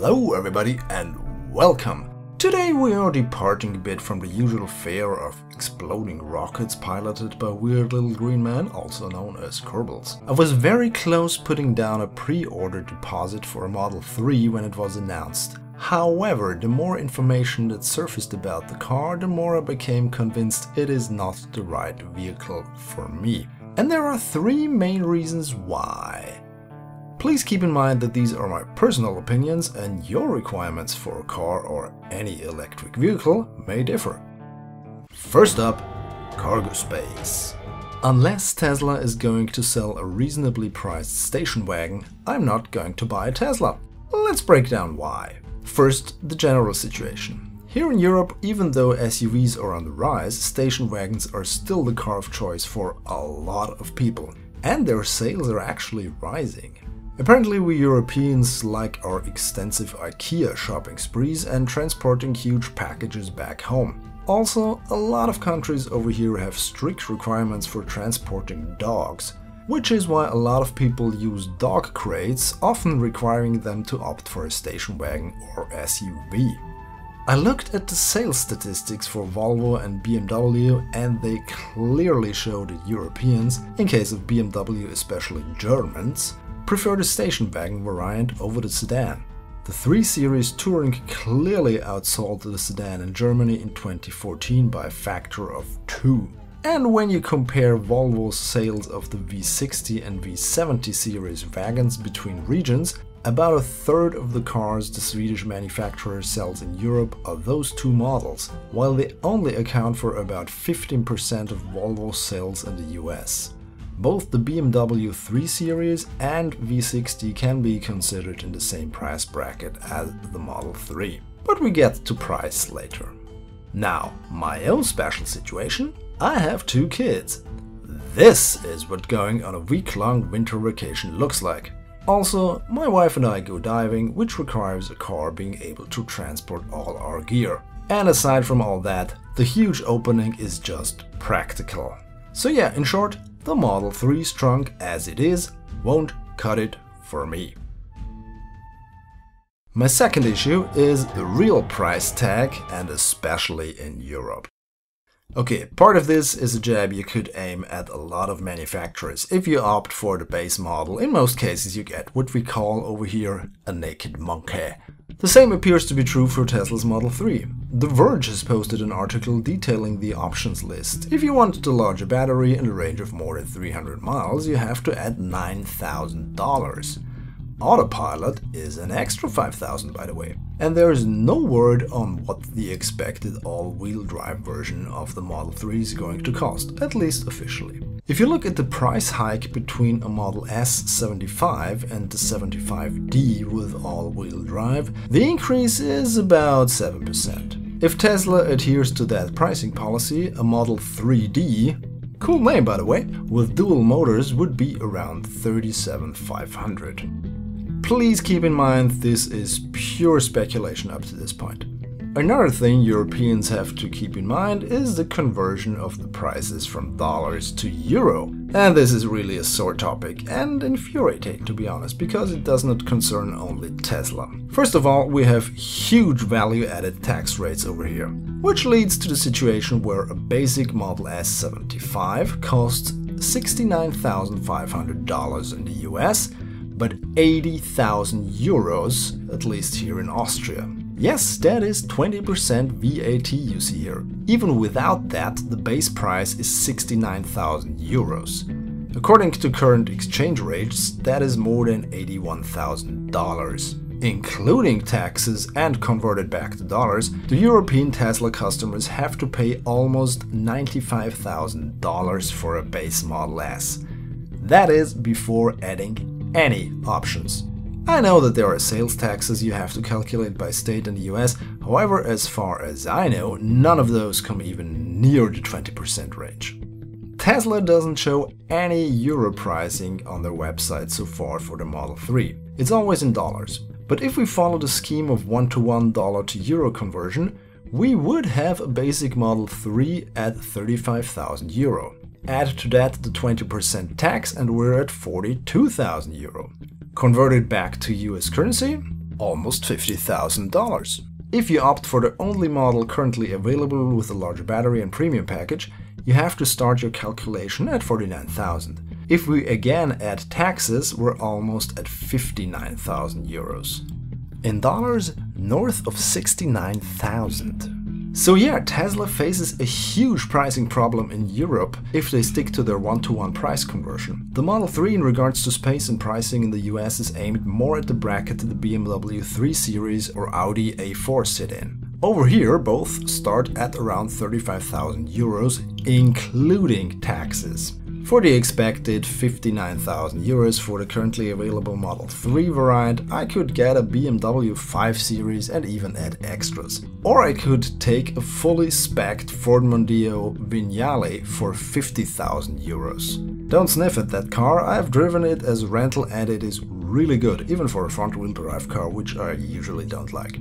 Hello everybody and welcome! Today we are departing a bit from the usual fare of exploding rockets piloted by weird little green men, also known as Kerbals. I was very close putting down a pre-order deposit for a Model 3 when it was announced. However, the more information that surfaced about the car, the more I became convinced it is not the right vehicle for me. And there are three main reasons why. Please keep in mind that these are my personal opinions and your requirements for a car or any electric vehicle may differ. First up, cargo space. Unless Tesla is going to sell a reasonably priced station wagon, I'm not going to buy a Tesla. Let's break down why. First, the general situation. Here in Europe, even though SUVs are on the rise, station wagons are still the car of choice for a lot of people, and their sales are actually rising. Apparently we Europeans like our extensive IKEA shopping sprees and transporting huge packages back home. Also, a lot of countries over here have strict requirements for transporting dogs, which is why a lot of people use dog crates, often requiring them to opt for a station wagon or SUV. I looked at the sales statistics for Volvo and BMW and they clearly show that Europeans, in case of BMW especially Germans, prefer the station wagon variant over the sedan. The 3 Series Touring clearly outsold the sedan in Germany in 2014 by a factor of 2. And when you compare Volvo's sales of the V60 and V70 series wagons between regions, about a third of the cars the Swedish manufacturer sells in Europe are those two models, while they only account for about 15% of Volvo's sales in the US. Both the BMW 3 Series and V60 can be considered in the same price bracket as the Model 3, but we get to price later. Now, my own special situation, I have 2 kids. This is what going on a week-long winter vacation looks like. Also, my wife and I go diving, which requires a car being able to transport all our gear. And aside from all that, the huge opening is just practical. So yeah, in short, the Model 3's trunk as it is won't cut it for me. My second issue is the real price tag, and especially in Europe. Okay, part of this is a jab you could aim at a lot of manufacturers. If you opt for the base model, in most cases you get what we call over here a naked monkey. The same appears to be true for Tesla's Model 3. The Verge has posted an article detailing the options list. If you want the larger battery and a range of more than 300 miles, you have to add $9,000. Autopilot is an extra $5,000 by the way. And there is no word on what the expected all-wheel drive version of the Model 3 is going to cost, at least officially. If you look at the price hike between a Model S 75 and the 75D with all-wheel drive, the increase is about 7%. If Tesla adheres to that pricing policy, a Model 3D, cool name by the way, with dual motors would be around $37,500. Please keep in mind this is pure speculation up to this point. Another thing Europeans have to keep in mind is the conversion of the prices from dollars to euro. And this is really a sore topic and infuriating to be honest, because it does not concern only Tesla. First of all, we have huge value-added tax rates over here, which leads to the situation where a basic Model S 75 costs $69,500 in the US, but 80,000 euros, at least here in Austria. Yes, that is 20% VAT you see here. Even without that, the base price is 69,000 euros. According to current exchange rates, that is more than $81,000. Including taxes and converted back to dollars, the European Tesla customers have to pay almost $95,000 for a base Model S. That is before adding any options. I know that there are sales taxes you have to calculate by state in the US, however, as far as I know, none of those come even near the 20% range. Tesla doesn't show any euro pricing on their website so far for the Model 3. It's always in dollars. But if we follow the scheme of 1-to-1 dollar to euro conversion, we would have a basic Model 3 at 35,000 euro. Add to that the 20% tax and we're at 42,000 euro. Converted back to US currency, almost $50,000. If you opt for the only model currently available with a larger battery and premium package, you have to start your calculation at $49,000. If we again add taxes, we're almost at 59,000 euros. In dollars, north of 69,000. So yeah, Tesla faces a huge pricing problem in Europe if they stick to their one-to-one price conversion. The Model 3 in regards to space and pricing in the US is aimed more at the bracket the BMW 3 Series or Audi A4 sit in. Over here, both start at around 35,000 euros, including taxes. For the expected 59,000 euros for the currently available Model 3 variant, I could get a BMW 5 Series and even add extras. Or I could take a fully spec'd Ford Mondeo Vignale for 50,000 euros. Don't sniff at that car, I've driven it as a rental and it is really good, even for a front-wheel drive car, which I usually don't like.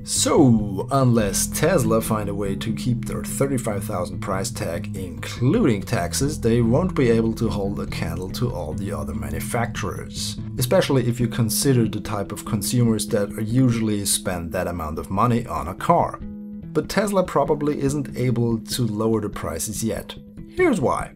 So, unless Tesla find a way to keep their 35,000 price tag including taxes, they won't be able to hold a candle to all the other manufacturers. Especially if you consider the type of consumers that usually spend that amount of money on a car. But Tesla probably isn't able to lower the prices yet. Here's why.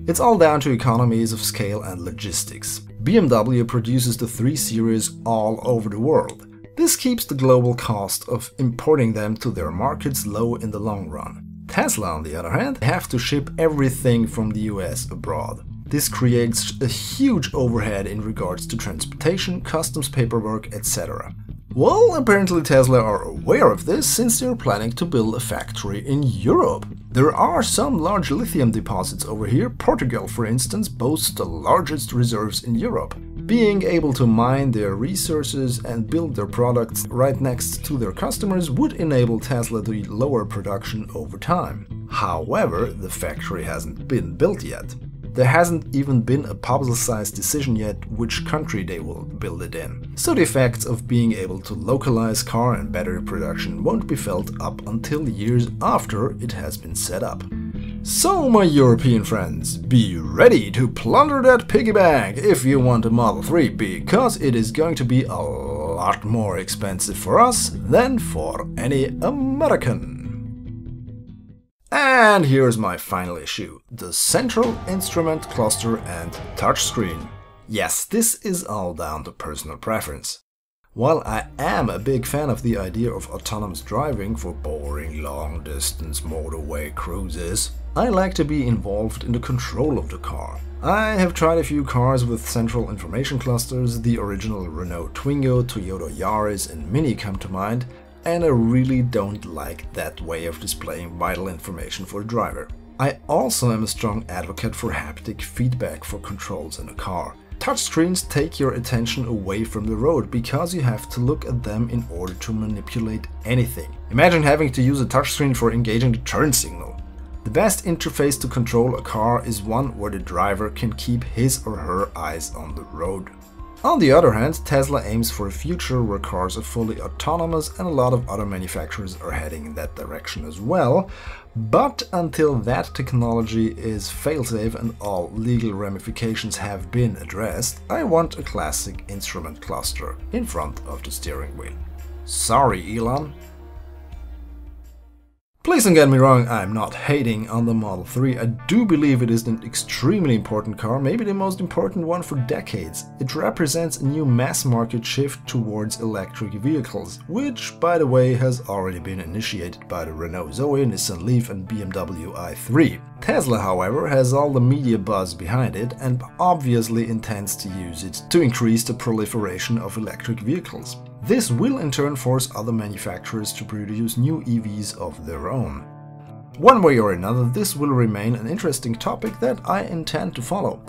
It's all down to economies of scale and logistics. BMW produces the 3 Series all over the world. This keeps the global cost of importing them to their markets low in the long run. Tesla, on the other hand, have to ship everything from the US abroad. This creates a huge overhead in regards to transportation, customs paperwork, etc. Well, apparently Tesla are aware of this since they're planning to build a factory in Europe. There are some large lithium deposits over here. Portugal, for instance, boasts the largest reserves in Europe. Being able to mine their resources and build their products right next to their customers would enable Tesla to lower production over time. However, the factory hasn't been built yet. There hasn't even been a publicized decision yet which country they will build it in. So the effects of being able to localize car and battery production won't be felt up until years after it has been set up. So my European friends, be ready to plunder that piggy bank if you want a Model 3, because it is going to be a lot more expensive for us than for any American. And here's my final issue, the central instrument cluster and touchscreen. Yes, this is all down to personal preference. While I am a big fan of the idea of autonomous driving for boring long-distance motorway cruises, I like to be involved in the control of the car. I have tried a few cars with central information clusters, the original Renault Twingo, Toyota Yaris and Mini come to mind, and I really don't like that way of displaying vital information for the driver. I also am a strong advocate for haptic feedback for controls in a car. Touchscreens take your attention away from the road because you have to look at them in order to manipulate anything. Imagine having to use a touchscreen for engaging the turn signal. The best interface to control a car is one where the driver can keep his or her eyes on the road. On the other hand, Tesla aims for a future where cars are fully autonomous, and a lot of other manufacturers are heading in that direction as well. But until that technology is fail-safe and all legal ramifications have been addressed, I want a classic instrument cluster in front of the steering wheel. Sorry, Elon. Please don't get me wrong, I'm not hating on the Model 3. I do believe it is an extremely important car, maybe the most important one for decades. It represents a new mass market shift towards electric vehicles, which, by the way, has already been initiated by the Renault Zoe, Nissan Leaf and BMW i3. Tesla, however, has all the media buzz behind it and obviously intends to use it to increase the proliferation of electric vehicles. This will in turn force other manufacturers to produce new EVs of their own. One way or another, this will remain an interesting topic that I intend to follow.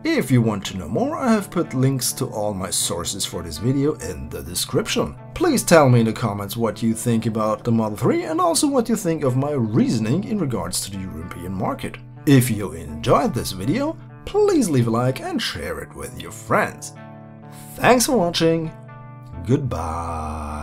If you want to know more, I have put links to all my sources for this video in the description. Please tell me in the comments what you think about the Model 3 and also what you think of my reasoning in regards to the European market. If you enjoyed this video, please leave a like and share it with your friends. Thanks for watching. Goodbye.